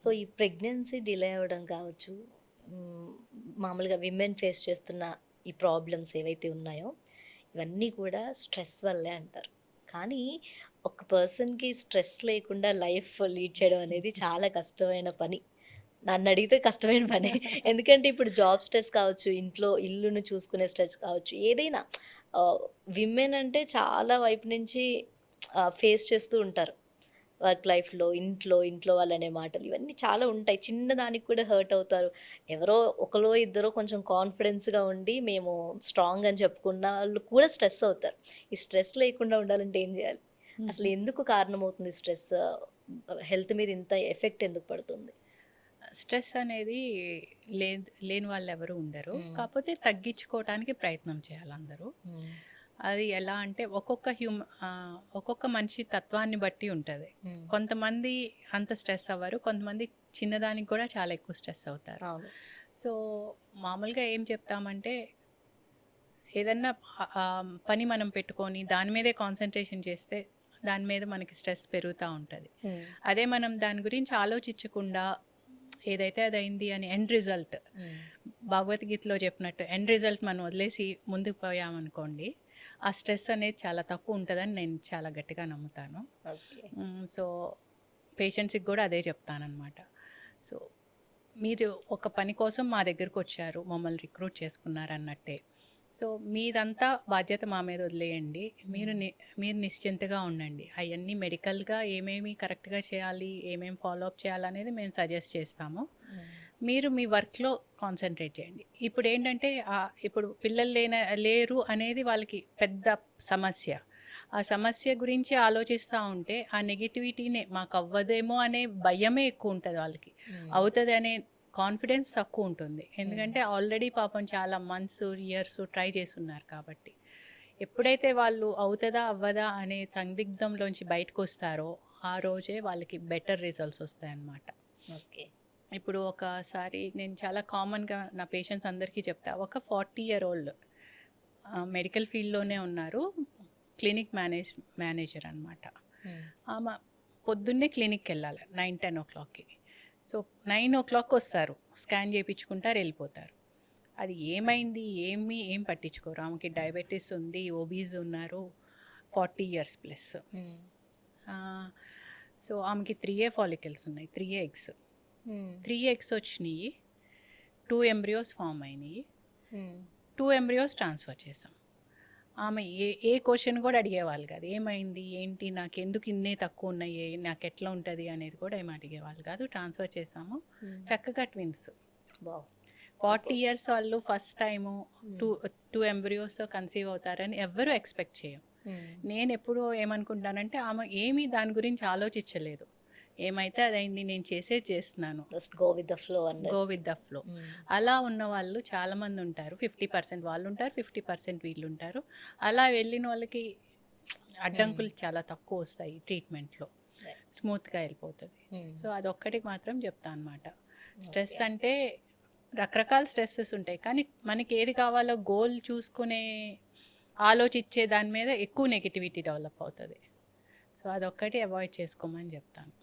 So, ఈ pregnancy delay అవ్వడం కావచ్చు, హ్మ్, మామూలుగా విమెన్ ఫేస్ చేస్తున్న ఈ ప్రాబ్లమ్స్ ఏవైతే ఉన్నాయో, ఇవన్నీ కూడా స్ట్రెస్ వల్లే అంటారు. కానీ ఒక పర్సన్‌కి స్ట్రెస్ లేకుండా లైఫ్ లీడ్ చేయడం అనేది చాలా కష్టమైన పని. నన్నడిగితే కష్టమైన పనే. ఎందుకంటే ఇప్పుడు జాబ్ స్ట్రెస్ కావచ్చు, ఇంట్లో ఇల్లును చూసుకునే స్ట్రెస్ కావచ్చు, ఏదైనా ఆహ్, విమెన్ అంటే చాలా వైపు నుంచి ఫేస్ చేస్తూ ఉంటారు. వర్క్ లైఫ్‌లో, ఇంట్లో వాళ్ళనే మాటలు ఇవన్నీ చాలా ఉంటాయి. చిన్న దానికి కూడా హర్ట్ అవుతారు. ఎవరో ఒకలో ఇద్దరో కొంచెం కాన్ఫిడెన్స్‌గా ఉండి మేము స్ట్రాంగ్ అని చెప్పుకున్న వాళ్ళు కూడా స్ట్రెస్ అవుతారు. ఈ స్ట్రెస్ లేకుండా ఉండాలంటే ఏం జేయాలి? అసలు హుహు. ఎందుకు కారణమవుతుంది స్ట్రెస్? హెల్త్ మీద ఇంత ఎఫెక్ట్ ఎందుకు పడుతుంది? స్ట్రెస్ అనేది లేని వాళ్ళెవరు ఉండరు. హ్మ్. కాపోతే తగ్గించుకోవటానికి ప్రయత్నం చేయాలందరూ. హ్మ్. అది ఎలా అంటే ఒక్కొక్క మనిషి తత్వాన్ని బట్టి ఉంటది. హ్మ్. కొంతమంది అంత స్ట్రెస్ అవ్వరు. కొంతమంది చిన్నదానికి కూడా చాలా ఎక్కువ స్ట్రెస్ అవుతారు. అవును. సో, మామూలుగా ఏం చెప్తామంటే ఏదన్నా పని మనం పెట్టుకొని దాని మీదే కాన్సంట్రేషన్ చేస్తే దాని మీద మనకి స్ట్రెస్ పెరుగుతా ఉంటది. హ్మ్. అదే మనం దాని గురించి ఆలోచించకుండా ఏదైతే అదయింది అని ఎండ్ రిజల్ట్ హ్మ్. భగవద్గీతలో చెప్పినట్టు ఎండ్ రిజల్ట్ మనం వదిలేసి ముందుకు పోయామనుకోండి, ఆ స్ట్రెస్ అనేది చాలా తక్కువ ఉంటదని నేను చాలా గట్టిగా నమ్ముతాను. ఓకే. సో, పేషెంట్స్‌కి గూడా అదే చెప్తాననమాట. సో, మీరు ఒక పని కోసం మా దగ్గరకొచ్చారు. మమ్మల్ని రిక్రూట్ చేసుకున్నారన్నట్టే. సో, మీదంతా బాధ్యత మా మీద వదిలేయండి. మీరు హ్మ్. ని మీరు నిశ్చింతగా ఉండండి. అయన్నీ మెడికల్‌గా ఏమేమి కరెక్ట్‌గా చేయాలి, ఏమేమి ఫాలో అప్ చేయాలనేది మేము సజెస్ట్ చేస్తాము. హ్మ్. మీరు మీ వర్క్‌లో కాన్సంట్రేట్ చేయండి. ఇప్పుడేంటంటే ఇప్పుడు పిల్లలు లేరు అనేది వాళ్ళకి పెద్ద సమస్య. ఆ సమస్య గురించి ఆలోచిస్తా ఉంటే, ఆ నెగటివిటీనే మాకవ్వదేమో అనే భయమే ఎక్కువుంటది వాళ్ళకి. హ్మ్. అవుతదనే కాన్ఫిడెన్స్ తక్కువుంటుంది. హ్మ్. ఎందుకంటే ఆల్రెడీ పాపం చాలా మంత్స్, ఇయర్స్ ట్రై చేసున్నారు కాబట్టి. ఎప్పుడైతే వాళ్ళు అవుతదా? అవ్వదా? అనే సందిగ్ధంలోంచి బయటకొస్తారో, ఆ రోజే వాళ్ళకి బెటర్ రిజల్ట్స్ ఒస్తాయన్నమాట. ఓకే. ఇప్పుడు ఒకసారి నేను చాలా కామన్‌గా నా పేషెంట్స్ అందరికీ చెప్తా. ఒక 40 ఇయర్ ఓల్డ్ మెడికల్ ఫీల్డ్‌లోనే ఉన్నారు. క్లినిక్ మేనేజర్ అనమాట. హ్మ్. ఆమె పొద్దున్నే క్లినిక్‌కెళ్ళాలి 9, 10:00కి. సో, 9:00 వస్తారు. స్కాన్ చేపించుకుంటారు, ఎళ్ళిపోతారు. అది ఏమైంది? ఏం పట్టించుకోరు. ఆమెకి డయాబెటిస్ ఉంది, ఒబీస్ ఉన్నారు. 40 ఇయర్స్ ప్లస్. హ్మ్. ఆహ్, సో, ఆమెకి 3 ఫాలికల్స్ ఉన్నాయి. 3 ఎగ్స్. హ్మ్. 3 ఎగ్స్ వచ్చినియి. 2 ఎంబ్రియోస్ ఫార్మ్ అయినియి. హ్మ్. 2 ఎంబ్రియోస్ ట్రాన్స్‌ఫర్ చేసాం. ఆమె ఏ ఏ క్వెషన్ కూడా అడిగేవాళ్ళు కాదు. ఏమైంది? ఏంటి? నాకెందుకు ఇన్నే తక్కువున్నాయి? నాకెట్లా ఉంటది? అనేది కూడా ఏమి అడిగేవాళ్ళు కాదు. ట్రాన్స్‌ఫర్ చేసాము. హ్మ్. చక్కగా ట్విన్స్. వావ్! 40 సూపర్. ఇయర్స్ వాళ్ళు ఫస్ట్ టైము హ్మ్. 2 2 ఎంబ్రియోస్‌తో కన్సీవ్ అవుతారని ఎవ్వరు ఎక్స్‌పెక్ట్ చేయం. హ్మ్. నేనెప్పుడూ ఏమనుకుంటానంటే ఆమె ఏమీ దాని గురించి ఆలోచించలేదు. ఏమైతే అదయింది. నేను చేసేది చేస్తున్నాను. Just go with the flow go అన్నట్టు. With the flow. హ్మ్. అలా ఉన్నవాళ్ళు చాలామందుంటారు. 50% వాళ్ళుంటారు. 50% వీళ్ళుంటారు. అలా వెళ్ళినోళ్ళకి హ్మ్. అడ్డంకులు చాలా తక్కువొస్తాయి ట్రీట్‌మెంట్‌లో. రైట్. స్మూత్‌గా ఎళ్ళిపోతది. హ్మ్. సో, అదొక్కటి మాత్రం చెప్తా అనమాట. Stress okay. అంటే రకరకాల స్ట్రెసెస్ ఉంటాయి. కానీ మనకేది కావాలో గోల్ చూసుకునే ఆలోచిచ్చే దాని మీద ఎక్కువ నెగటివిటీ డెవలప్ అవుతది. సో, అదొక్కటి అవాయిడ్ చేసుకోమని చెప్తాను.